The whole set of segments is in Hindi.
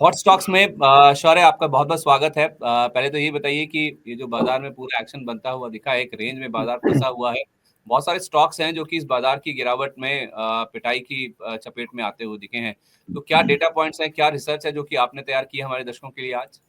हॉट स्टॉक्स में शौर्य आपका बहुत बहुत स्वागत है। पहले तो ये बताइए कि ये जो बाजार में पूरा एक्शन बनता हुआ दिखा है, एक रेंज में बाजार फंसा हुआ है। बहुत सारे स्टॉक्स हैं जो कि इस बाजार की गिरावट में पिटाई की चपेट में आते हुए दिखे हैं। तो क्या डेटा पॉइंट्स हैं, क्या रिसर्च है जो कि आपने तैयार की है हमारे दर्शकों के लिए आज?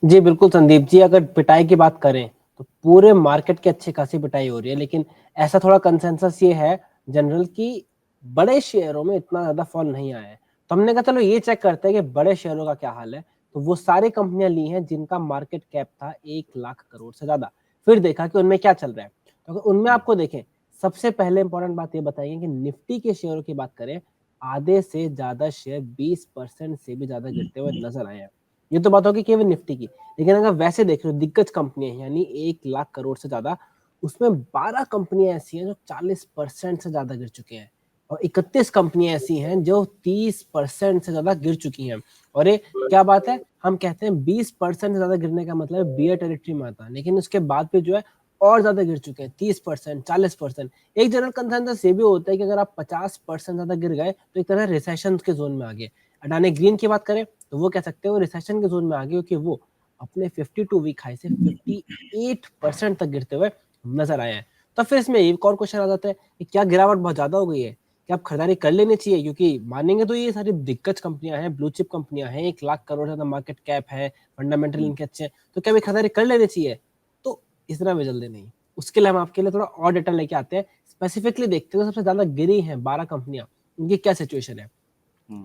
जी, बिल्कुल संदीप जी, अगर पिटाई की बात करें तो पूरे मार्केट की अच्छी खासी पिटाई हो रही है, लेकिन ऐसा थोड़ा कंसेंसस ये है जनरल कि बड़े शेयरों में इतना ज़्यादा फॉल नहीं आया है। तो हमने कहा चलो ये चेक करते हैं कि बड़े शेयरों का क्या हाल है। तो वो सारी कंपनियां ली हैं जिनका मार्केट कैप था 1 लाख करोड़ से ज़्यादा। फिर देखा कि उनमें क्या चल रहा है। तो अगर उनमें आपको देखें, सबसे पहले इंपॉर्टेंट बात ये बताइए कि निफ्टी के शेयरों की बात करें, आधे से ज़्यादा शेयर 20% से भी ज़्यादा गिरते हुए नजर आए हैं। ये तो बात होगी केवल निफ्टी की, लेकिन अगर वैसे देख रहे हो दिग्गज कंपनियां यानी 1 लाख करोड़ से ज्यादा, उसमें 12 कंपनियां ऐसी हैं जो 40% से ज्यादा गिर चुके हैं और 31 कंपनियां ऐसी हैं जो 30% से ज्यादा गिर चुकी हैं। और ये क्या बात है, हम कहते हैं 20% से ज्यादा गिरने का मतलब बियर टेरिटरी में आता है, लेकिन उसके बाद भी जो है और ज्यादा गिर चुके हैं, 30%, 40%। एक जनरल कंसेंसस ये भी होता है कि अगर आप 50% ज्यादा गिर गए तो एक तरह रिसेशन के जोन में आ गए। अडानी ग्रीन की बात करें तो वो कह सकते हैं वो रिसेशन के जोन में आ गए, क्योंकि वो अपने 52 वीक हाई से 58% तक गिरते हुए नजर आए हैं। तो फिर इसमें एक और क्वेश्चन आ जाता है कि क्या गिरावट बहुत ज्यादा हो गई है, क्या आप खरीदारी कर लेनी चाहिए? क्योंकि मानेंगे तो ये सारी दिग्गज कंपनियां हैं, ब्लू चिप कंपनियां हैं, 1 लाख करोड़ ज्यादा मार्केट कैप है, फंडामेंटल इनके अच्छे हैं, तो क्या भी खरीदारी कर लेनी चाहिए? तो इतना भी जल्दी नहीं। उसके लिए हम आपके लिए थोड़ा और डेटा लेके आते हैं, स्पेसिफिकली देखते हैं सबसे ज्यादा गिरी है 12 कंपनियां, इनकी क्या सिचुएशन है।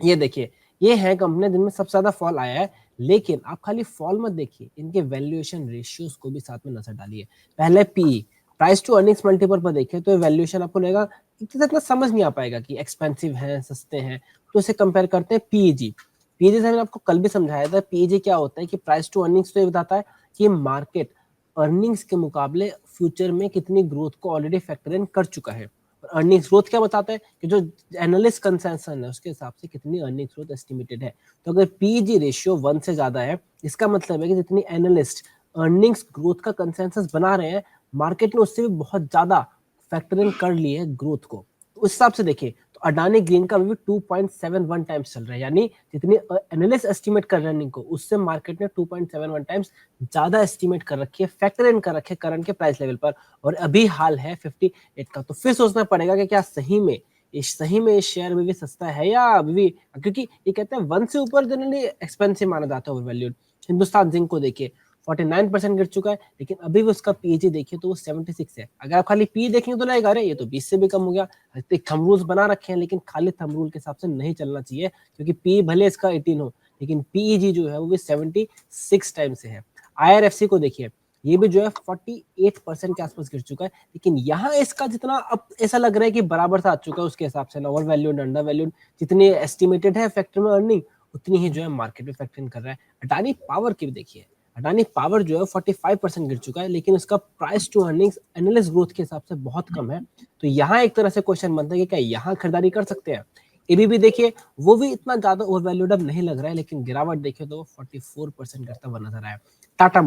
ये देखिए, ये है कंपनियां जिनमें सबसे ज्यादा फॉल आया है, लेकिन आप खाली फॉल मत देखिए, इनके वैल्यूएशन रेशियोज को भी साथ में नजर डालिए। पहले P, price to earnings multiple पर देखिए तो वैल्यूएशन आपको लगेगा इतना समझ नहीं आ पाएगा कि एक्सपेंसिव है, सस्ते हैं। तो इसे कंपेयर करते हैं पीईजी। पीईजी से मैंने आपको कल भी समझाया था, पीईजी क्या होता है कि प्राइस टू अर्निंग्स तो ये बताता है कि मार्केट अर्निंग्स के मुकाबले फ्यूचर में कितनी ग्रोथ को ऑलरेडी फैक्टर इन कर चुका है। अर्निंग्स ग्रोथ क्या बताता है कि जो एनालिस्ट कंसेंसस है उसके हिसाब से कितनी अर्निंग्स ग्रोथ एस्टिमेटेड है। तो अगर पीजी रेशियो 1 से ज्यादा है, इसका मतलब है कि जितनी एनालिस्ट अर्निंग्स ग्रोथ का कंसेंसस बना रहे हैं, मार्केट ने उससे भी बहुत ज्यादा फैक्टर इन कर लिए है ग्रोथ को। तो उस हिसाब से देखिए तो अडानी ग्रीन का भी 2.71 टाइम्स चल रहा है, यानी जितनी एनालिस्ट एस्टिमेट कर रहे हैं अर्निंग को, उससे मार्केट ने 2.71 टाइम्स ज्यादा एस्टिमेट कर रखी है, फैक्टर इन कर रखे करंट के प्राइस लेवल पर। और अभी हाल है 58 का। तो फिर सोचना पड़ेगा कि क्या सही में इस शेयर में भी सस्ता है या अभी भी, क्योंकि ये कहते हैं 1 से ऊपर जनरली एक्सपेंसिव माना जाता है, ओवरवैल्यूड। हिंदुस्तान जिंक को देखिए 49% गिर चुका है, लेकिन अभी भी उसका पीजी देखिए तो वो 76 है। अगर आप खाली पी देखेंगे तो लगेगा अरे ये तो 20 से भी कम हो गया। थंब रूल्स बना रखे हैं, लेकिन खाली थंब रूल के हिसाब से नहीं चलना चाहिए, क्योंकि पी भले इसका 18 हो, लेकिन पीईजी जो है वो भी 76 टाइम से है। आईआरएफसी को देखिए, ये भी जो है 48% के आसपास गिर चुका है, लेकिन यहाँ इसका जितना अब ऐसा लग रहा है कि बराबर सा आ चुका है उसके हिसाब से, ओवर वैल्यूड अंडर वैल्यूड जितनी एस्टिमेटेड है फैक्टर में अर्निंग, उतनी ही जो है मार्केट में फैक्टर इन कर रहा है। अडानी पावर की भी देखिए, अडानी पावर जो है 45% गिर चुका है, लेकिन उसका price to earnings analyst growth के हिसाब से बहुत कम है। तो यहाँ एक तरह से क्वेश्चन बनता है कि क्या यहाँ खरीदारी कर सकते हैं? एबीबी देखिए, वो भी इतना ज्यादा ओवरवैल्यूड अब नहीं लग रहा है, लेकिन गिरावट देखिए तो 44% गिरता हुआ नजर आया। टाटा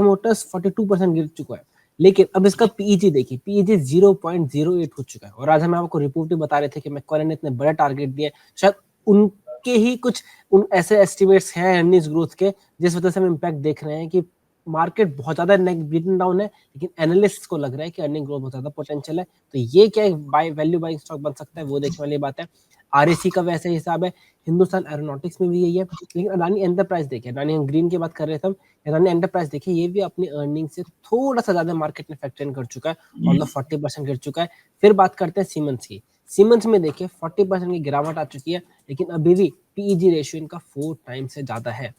मोटर्स 42% गिर चुका है, लेकिन अब इसका पीईजी देखिए, पीईजी 0.08 हो चुका है। और आज हम आपको रिपोर्ट भी बता रहे थे कि मैक्वारे ने इतने बड़े टारगेट दिए, शायद उनके ही कुछ उन ऐसे एस्टिमेट्स हैं अर्निंग्स ग्रोथ के, जिस वजह से हम इम्पैक्ट देख रहे हैं कि मार्केट बहुत ज्यादा ब्रीटन डाउन है, लेकिन एनालिस्ट को लग रहा है कि अर्निंग ग्रोथ बहुत ज्यादा पोटेंशियल है। तो ये क्या बाय वैल्यू बाइंग स्टॉक बन सकता है, वो देखने वाली बात है। आरएसी का वैसे हिसाब है, हिंदुस्तान एरोनॉटिक्स में भी यही है। लेकिन अडानी एंटरप्राइज देखिए, अडानी ग्रीन की बात कर रहे थे हम, अडानी एंटरप्राइज देखिए, ये भी अपनी अर्निंग से थोड़ा सा ज्यादा मार्केट में फैक्टर इन कर चुका है, ऑलमोस्ट 40% गिर चुका है। फिर बात करते हैं सीमेंस की। सीमेंस में देखिए 40% की गिरावट आ चुकी है, लेकिन अभी भी पीईजी रेशियो इनका 4 टाइम से ज्यादा है।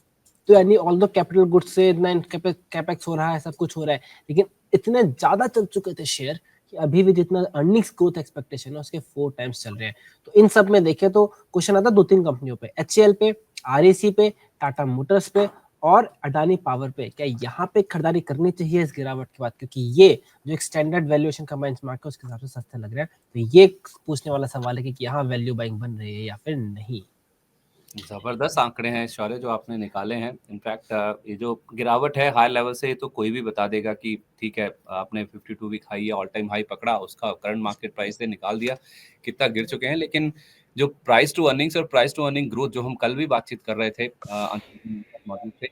तो यानी ऑल द कैपिटल गुड्स से इतना कैपेक्स हो रहा है, सब कुछ हो रहा है, लेकिन इतने ज्यादा चल चुके थे शेयर कि अभी भी जितना अर्निंग्स ग्रोथ एक्सपेक्टेशन है उसके 4 टाइम्स चल रहे हैं। तो इन सब में देखें तो क्वेश्चन आता है 2-3 कंपनियों पे, एचसीएल पे, आरईसी पे, टाटा मोटर्स पे और अडानी पावर पे। क्या यहाँ पे खरीदारी करनी चाहिए इस गिरावट के बाद? क्योंकि ये जो एक स्टैंडर्ड वैल्यूएशन का बेंचमार्क है उसके हिसाब से सस्ते लग रहे हैं। तो ये पूछने वाला सवाल है कि यहाँ वैल्यू बाइंग बन रही है या फिर नहीं। जबरदस्त आंकड़े हैं शौर्य जो आपने निकाले हैं। इनफैक्ट ये जो गिरावट है हाई लेवल से, ये तो कोई भी बता देगा कि ठीक है, आपने 52 वीक हाई या ऑल टाइम हाई पकड़ा, उसका करंट मार्केट प्राइस से निकाल दिया, कितना गिर चुके हैं। लेकिन जो प्राइस टू अर्निंग्स और प्राइस टू अर्निंग ग्रोथ जो हम कल भी बातचीत कर रहे थे मौजूद थे,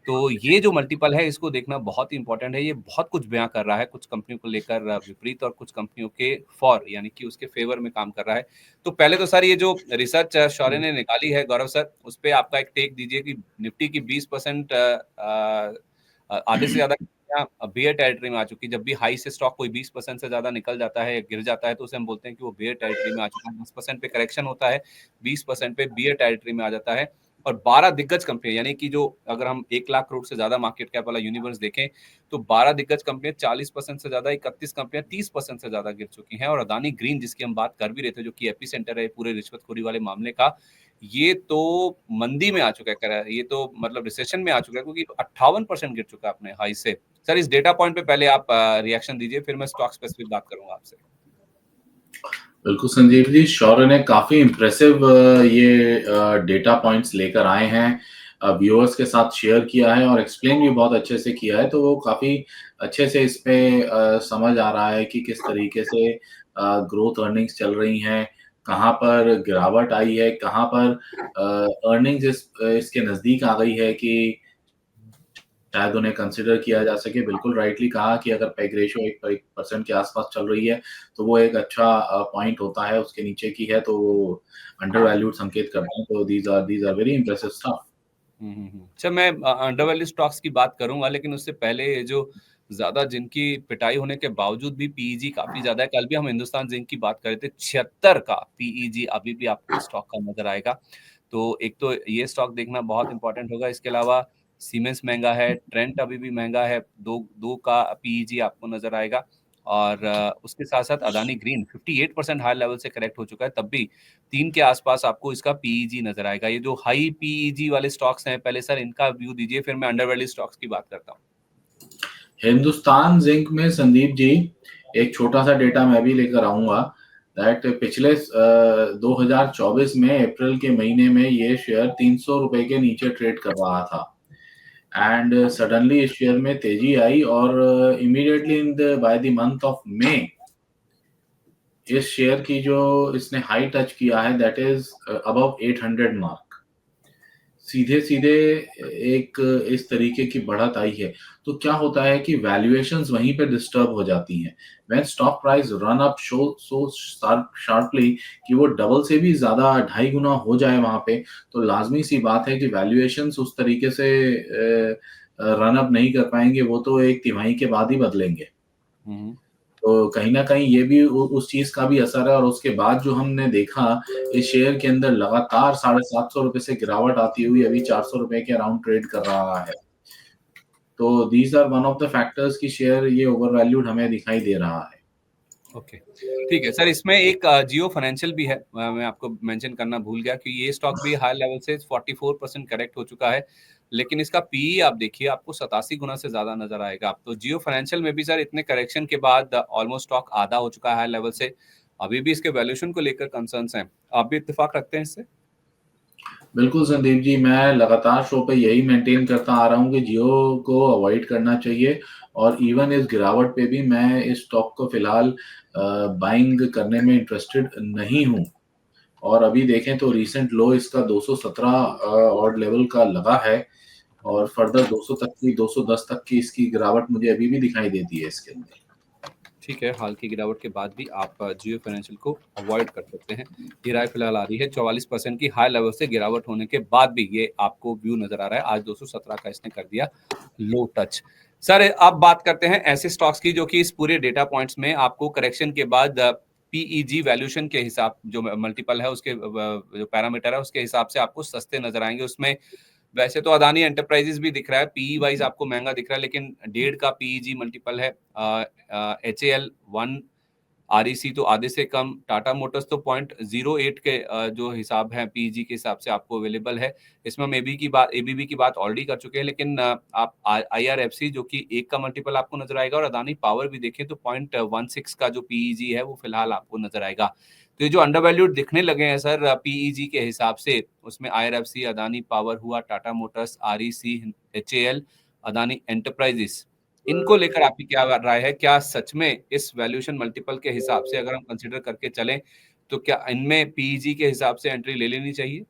तो ये जो मल्टीपल है इसको देखना बहुत ही इंपॉर्टेंट है। ये बहुत कुछ बयां कर रहा है, कुछ कंपनियों को लेकर विपरीत और कुछ कंपनियों के फॉर यानी कि उसके फेवर में काम कर रहा है। तो पहले तो सर ये जो रिसर्च शौर्य ने निकाली है गौरव सर, उस पर आपका एक टेक दीजिए कि निफ्टी की 20% आधे से ज्यादा बेयर टेरिटरी में आ चुकी है। जब भी हाई से स्टॉक कोई 20% से ज्यादा निकल जाता है, गिर जाता है, तो उसे हम बोलते हैं कि वो बेयर टेरिटरी में आ चुका है। 10% पे करेक्शन होता है, 20% पे बेयर टेरिटरी में आ जाता है। और 12 दिग्गज कंपनियां यानी कि जो अगर हम 1 लाख करोड़ से ज्यादा मार्केट कैप वाला यूनिवर्स देखें तो 12 दिग्गज कंपनियां 40% से ज्यादा, 31 कंपनियां 30% से ज्यादा गिर चुकी हैं। और अदानी ग्रीन जिसकी हम बात कर भी रहे थे, जो कि एपी सेंटर है पूरे रिश्वतखोरी वाले मामले का, ये तो मंदी में आ चुका है, ये तो मतलब रिसेशन में आ चुका है, क्योंकि 58% गिर चुका है अपने हाई से। सर इस डेटा पॉइंट पे पहले आप रिएक्शन दीजिए, फिर मैं स्टॉक स्पेसिफिक बात करूंगा आपसे। बिल्कुल संजीव जी, शौर्य ने काफी इम्प्रेसिव ये डेटा पॉइंट्स लेकर आए हैं, व्यूअर्स के साथ शेयर किया है और एक्सप्लेन भी बहुत अच्छे से किया है। तो वो काफी अच्छे से इस पे समझ आ रहा है कि किस तरीके से ग्रोथ अर्निंग्स चल रही हैं, कहाँ पर गिरावट आई है, कहाँ पर अर्निंग्स इसके नजदीक आ गई है कि शायद उन्हें कंसिडर किया जा सके। बिल्कुल राइटली कहा कि अगर पैग रेशियो 1% के आसपास चल रही है तो वो एक अच्छा पॉइंट होता है, उसके नीचे की है तो वो अंडर वैल्यूड संकेत करते हैं। तो these are very impressive stuff. Sir मैं अंडर वैल्यू स्टॉक्स की बात करूंगा, लेकिन उससे पहले ये जो ज्यादा जिनकी पिटाई होने के बावजूद भी पीईजी काफी ज्यादा है, कल भी हम हिंदुस्तान जिंक की बात कर रहे थे, 76 का पीईजी अभी भी आपको स्टॉक का नजर आएगा। तो एक तो ये स्टॉक देखना बहुत इंपॉर्टेंट होगा। इसके अलावा सीमेंस महंगा है, ट्रेंट अभी भी महंगा है, दो दो का पीईजी आपको नजर आएगा। और उसके साथ साथ अदानी ग्रीन 58% हाई लेवल से करेक्ट हो चुका है, तब भी 3 के आसपास आपको इसका पीईजी नजर आएगा। ये जो हाई पीईजी वाले स्टॉक्स हैं, पहले सर इनका व्यू दीजिए, फिर मैं अंडर वैल्यू स्टॉक्स की बात करता हूँ। हिंदुस्तान जिंक में संदीप जी एक छोटा सा डेटा मैं भी लेकर आऊंगा, दैट पिछले 2024 में अप्रैल के महीने में ये शेयर 300 रुपए के नीचे ट्रेड कर रहा था एंड सडनली इस शेयर में तेजी आई और immediately in the by the month of May इस शेयर की जो इसने हाई टच किया है दैट इज अबव 800 मार्क। सीधे सीधे एक इस तरीके की बढ़त आई है। तो क्या होता है कि वैल्यूएशंस वहीं पे डिस्टर्ब हो जाती हैं। When stock price run up so sharply कि वो डबल से भी ज्यादा 2.5 गुना हो जाए वहां पे, तो लाजमी सी बात है कि वैल्यूएशंस उस तरीके से रन अप नहीं कर पाएंगे, वो तो एक तिमाही के बाद ही बदलेंगे। तो कहीं ना कहीं ये भी उस चीज का भी असर है। और उसके बाद जो हमने देखा इस शेयर के अंदर लगातार 750 रुपए से गिरावट आती हुई अभी 400 रुपए के अराउंड ट्रेड कर रहा है। तो these are one of the factors की शेयर ये ओवर वैल्यूड हमें दिखाई दे रहा है। ओके ठीक है सर, इसमें एक जियो फाइनेंशियल भी है, मैं आपको मेंशन करना भूल गया कि ये स्टॉक भी हाई लेवल से 44% करेक्ट हो चुका है, लेकिन इसका पीई आप देखिए आपको 87 गुना से ज्यादा नजर आएगा। आप तो जियो फाइनेंशियल में भी सर इतने करेक्शन के बाद ऑलमोस्ट स्टॉक आधा हो चुका है हाई लेवल से, अभी भी इसके वैल्यूएशन को लेकर कंसर्न्स हैं। आप भी इत्तेफाक रखते हैं इससे? बिल्कुल संदीप जी, मैं लगातार शो पे यही मेंटेन करता आ रहा हूँ कि जियो को अवॉइड करना चाहिए और इवन इस गिरावट पे भी मैं इस स्टॉक को फिलहाल बाइंग करने में इंटरेस्टेड नहीं हूँ। और अभी देखें तो रीसेंट लो इसका 217 ऑड लेवल का लगा है और फर्दर 200 तक की 210 तक की इसकी गिरावट मुझे अभी भी दिखाई देती है इसके अंदर। ठीक है, हाल की गिरावट के बाद भी आप जियो फाइनेंशियल को अवॉइड कर सकते हैं। ये राय फिलहाल आ रही है 44% की हाई लेवल से गिरावट होने के बाद भी ये आपको व्यू नजर आ रहा है। आज 217 का इसने कर दिया लो टच। सर अब बात करते हैं ऐसे स्टॉक्स की जो कि इस पूरे डेटा पॉइंट्स में आपको करेक्शन के बाद पीईजी वैल्यूएशन के हिसाब जो मल्टीपल है उसके जो पैरामीटर है उसके हिसाब से आपको सस्ते नजर आएंगे। उसमें वैसे तो अदानी एंटरप्राइजेस भी दिख रहा है, पीई वाइज आपको महंगा दिख रहा है, लेकिन 1.5 का पीईजी मल्टीपल है। HAL 1 REC तो आधे से कम, टाटा मोटर्स तो 0.08 के जो हिसाब है पीईजी के हिसाब से आपको अवेलेबल है। इसमें हम एबीबी की बात ऑलरेडी कर चुके हैं, लेकिन आप IRFC जो कि 1 का मल्टीपल आपको नजर आएगा, और अदानी पावर भी देखें तो 0.16 का जो पीईजी है वो फिलहाल आपको नजर आएगा। तो ये जो अंडर वैल्यूड दिखने लगे हैं सर पीईजी के हिसाब से, उसमें IRFC, अदानी पावर हुआ, Tata Motors, REC, HAL, Adani enterprises, इनको लेकर आपकी क्या राय है? क्या सच में इस वैल्यूएशन मल्टीपल के हिसाब से अगर हम कंसीडर करके चलें तो क्या इनमें पीईजी के हिसाब से एंट्री ले लेनी चाहिए?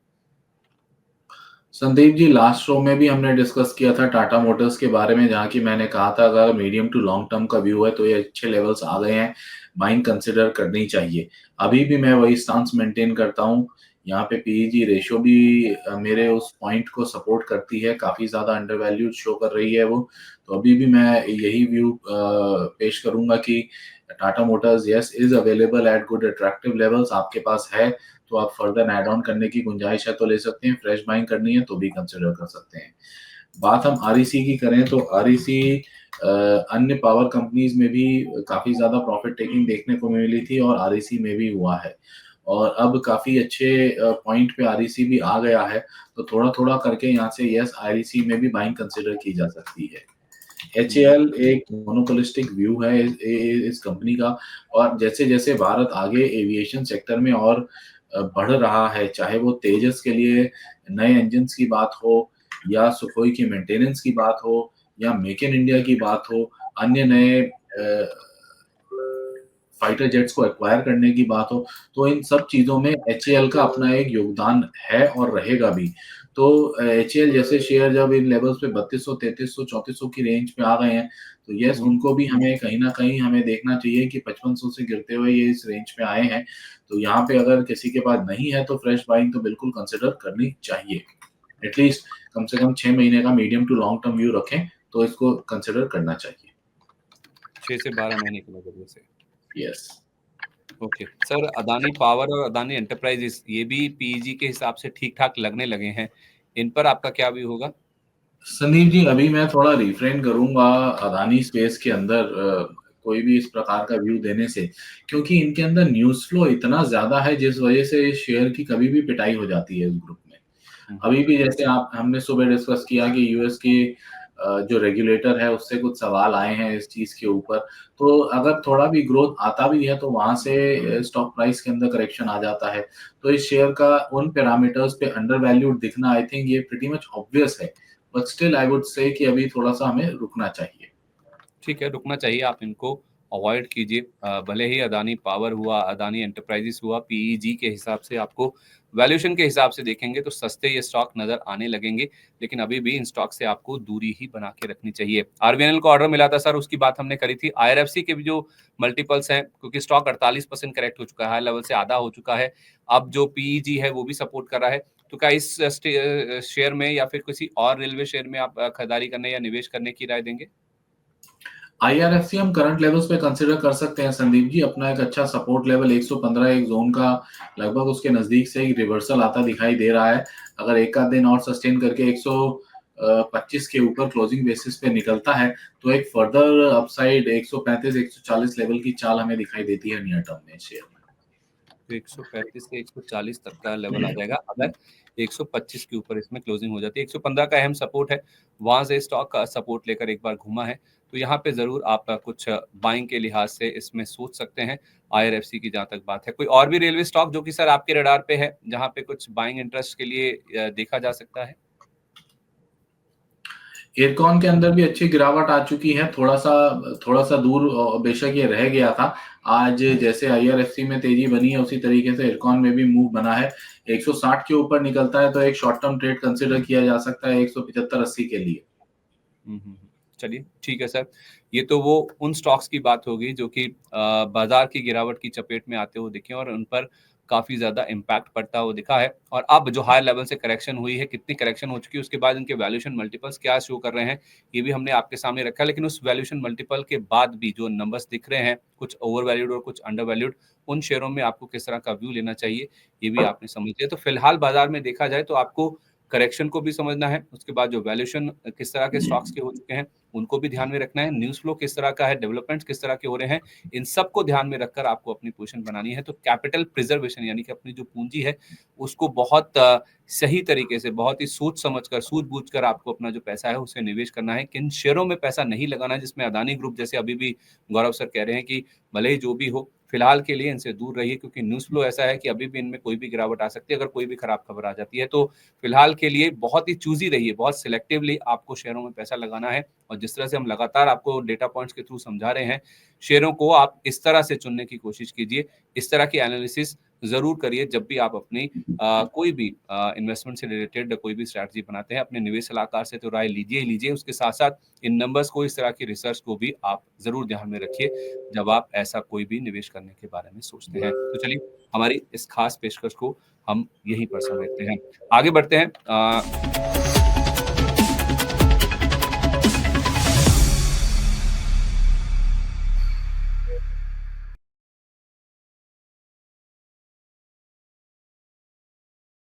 संदीप जी, लास्ट शो में भी हमने डिस्कस किया था टाटा मोटर्स के बारे में, जहाँ की मैंने कहा था अगर मीडियम टू लॉन्ग टर्म का व्यू है तो ये अच्छे लेवल्स आ गए हैं, बाइंग कंसिडर करनी चाहिए। अभी भी मैं वही स्टांस मेंटेन करता हूँ। यहाँ पे पीईजी रेशियो भी मेरे उस पॉइंट को सपोर्ट करती है, काफी ज्यादा अंडर वैल्यूड शो कर रही है वो। तो अभी भी मैं यही व्यू पेश करूंगा कि Tata Motors yes is available at good attractive levels. आपके पास है तो आप फर्दर ऐड ऑन करने की गुंजाइश है तो ले सकते हैं, फ्रेश बाइंग करनी है तो भी कंसिडर कर सकते हैं। बात हम आरईसी की करें तो आरईसी अन्य पावर कंपनीज में भी काफी ज्यादा प्रॉफिट टेकिंग देखने को मिली थी और आरईसी में भी हुआ है, और अब काफी अच्छे पॉइंट पे आरईसी भी आ गया है। तो थोड़ा थोड़ा करके यहाँ से यस आरईसी में भी बाइंग कंसिडर की जा सकती है। HAL एक मोनोपोलिस्टिक व्यू है इस कंपनी का, और जैसे जैसे भारत आगे एविएशन सेक्टर में और बढ़ रहा है, चाहे वो तेजस के लिए नए इंजन की बात हो, या सुखोई की मेंटेनेंस की बात हो, या मेक इन इंडिया की बात हो, अन्य नए फाइटर जेट्स को एक्वायर करने की बात हो, तो इन सब चीजों में HAL का अपना एक योगदान है और रहेगा भी। तो HAL जैसे शेयर जब इन लेवल्स पे 3200, 3300, 3400 की रेंज पे आ गए हैं, तो यस उनको भी हमें कहीं ना कहीं हमें देखना चाहिए कि 5500 से गिरते हुए ये इस रेंज पे आए हैं। तो यहाँ पे अगर किसी के पास नहीं है तो फ्रेश बाइंग तो बिल्कुल कंसिडर करनी चाहिए। एटलीस्ट कम से कम 6 महीने का medium to long term view रखें तो इसको कंसिडर करना चाहिए। 6 से 12 महीने के नजरिए से। Yes. Okay sir, Adani power और अदानी एंटरप्राइजेस ये भी पीईजी के हिसाब से ठीक ठाक लगने लगे हैं, इन पर आपका क्या व्यू होगा? संदीप जी, अभी मैं थोड़ा रिफ्रेन करूंगा अदानी स्पेस के अंदर कोई भी इस प्रकार का व्यू देने से, क्योंकि इनके अंदर न्यूज फ्लो इतना ज्यादा है जिस वजह से इस शेयर की कभी भी पिटाई हो जाती है इस ग्रुप में। अभी भी जैसे आप हमने सुबह डिस्कस किया कि यूएस की जो रेगुलेटर है उससे कुछ सवाल आए हैं इस चीज के ऊपर, तो अगर थोड़ा भी ग्रोथ आता भी है तो वहां से स्टॉक प्राइस के अंदर करेक्शन आ जाता है। तो इस शेयर का उन पैरामीटर्स पे अंडर वैल्यूड दिखना आई थिंक ये प्रीटी मच ऑब्वियस है, but still I would say कि अभी थोड़ा सा हमें रुकना चाहिए। ठीक है, रुकना चाहिए, आप इनको अवॉइड कीजिए। भले ही अदानी पावर हुआ, अदानी एंटरप्राइजेस हुआ, पीईजी के हिसाब से आपको वैल्यूएशन के हिसाब से देखेंगे तो सस्ते ये स्टॉक नजर आने लगेंगे, लेकिन अभी भी इन स्टॉक से आपको दूरी ही बना के रखनी चाहिए। आरबीएनएल को ऑर्डर मिला था सर, उसकी बात हमने करी थी। आईआरएफसी के भी जो मल्टीपल्स हैं, क्योंकि स्टॉक 48% करेक्ट हो चुका है, हाई लेवल से आधा हो चुका है, अब जो पीईजी है वो भी सपोर्ट कर रहा है। तो क्या इस शेयर में या फिर किसी और रेलवे शेयर में आप खरीदारी करने या निवेश करने की राय देंगे? आईआरएफसी हम करंट लेवल्स पे कंसिडर कर सकते हैं संदीप जी। अपना एक अच्छा सपोर्ट लेवल 115 एक जोन का लगभग उसके नजदीक से ही रिवर्सल आता दिखाई दे रहा है। अगर एक आध दिन और सस्टेन करके 125 के ऊपर क्लोजिंग बेसिस पे निकलता है तो एक फर्दर अपसाइड 135 140 लेवल की चाल हमें दिखाई देती है नियर टर्म में शेयर में। तो 135 से 140 तक का लेवल आ जाएगा अगर 125 के ऊपर इसमें क्लोजिंग हो जाती है। 115 का अहम सपोर्ट है, वहां से स्टॉक का सपोर्ट लेकर एक बार घूमा है, तो यहाँ पे जरूर आप कुछ बाइंग के लिहाज से इसमें सोच सकते हैं। आईआरएफसी की जहां तक बात है, कोई और भी रेलवे स्टॉक जो कि सर आपके रडार पे है, जहां पे कुछ बाइंग इंटरेस्ट के लिए देखा जा सकता है? एयरकॉन के अंदर भी अच्छी गिरावट आ चुकी है, थोड़ा सा दूर बेशक ये रह गया था। आज जैसे आईआरएफसी में तेजी बनी है उसी तरीके से एयरकॉन में भी मूव बना है। 160 के ऊपर निकलता है तो एक शॉर्ट टर्म ट्रेड कंसिडर किया जा सकता है 175-80 के लिए। चलिए ठीक है सर, ये तो वो उन स्टॉक्स की बात होगी जो कि बाजार की गिरावट की चपेट में आते हुए दिखे और उन पर काफी ज्यादा इम्पैक्ट पड़ता हुआ दिखा है। और अब जो हाई लेवल से करेक्शन हुई है, कितनी करेक्शन हो चुकी है, उसके बाद इनके वैल्यूएशन मल्टीपल्स क्या शो कर रहे हैं, ये भी हमने आपके सामने रखा है। लेकिन उस वैल्यूएशन मल्टीपल के बाद भी जो नंबर्स दिख रहे हैं, कुछ ओवर वैल्यूड और कुछ अंडर वैल्यूड, उन शेयरों में आपको किस तरह का व्यू लेना चाहिए, ये भी आपने समझ लिया। तो फिलहाल बाजार में देखा जाए तो आपको करेक्शन को भी समझना है, उसके बाद जो वैल्यूएशन किस तरह के स्टॉक्स के हो चुके हैं उनको भी ध्यान में रखना है, न्यूज़ फ्लो किस तरह का है, डेवलपमेंट्स किस तरह के हो रहे हैं, इन सबको ध्यान में रखकर आपको अपनी पोजीशन बनानी है। तो कैपिटल प्रिजर्वेशन यानी कि अपनी जो पूंजी है उसको बहुत सही तरीके से, बहुत ही सोच समझकर, सूझबूझकर आपको अपना जो पैसा है उसे निवेश करना है। किन शेयरों में पैसा नहीं लगाना है जिसमें अदानी ग्रुप जैसे अभी भी गौरव सर कह रहे हैं कि भले ही जो भी हो फिलहाल के लिए इनसे दूर रहिए, क्योंकि न्यूज़ फ्लो ऐसा है कि अभी भी इनमें कोई भी गिरावट आ सकती है अगर कोई भी खराब खबर आ जाती है। तो फिलहाल के लिए बहुत ही चूजी रहिए, बहुत सिलेक्टिवली आपको शेयरों में पैसा लगाना है। और जिस तरह से हम लगातार आपको डेटा पॉइंट्स के थ्रू समझा रहे हैं, शेयरों को आप इस तरह से चुनने की कोशिश कीजिए, इस तरह की एनालिसिस ज़रूर करिए जब भी आप अपनी कोई भी इन्वेस्टमेंट से रिलेटेड कोई भी स्ट्रैटेजी बनाते हैं। अपने निवेश सलाहकार से तो राय लीजिए ही लीजिए, उसके साथ-साथ इन नंबर्स को, इस तरह की रिसर्च को भी आप ज़रूर ध्यान में रखिए, जब आप ऐसा कोई भी निवेश करने के बारे में सोचते हैं। तो चलिए, हमारी इस खास पेशकश को हम यहीं पर समेटते हैं। आगे बढ़ते हैं।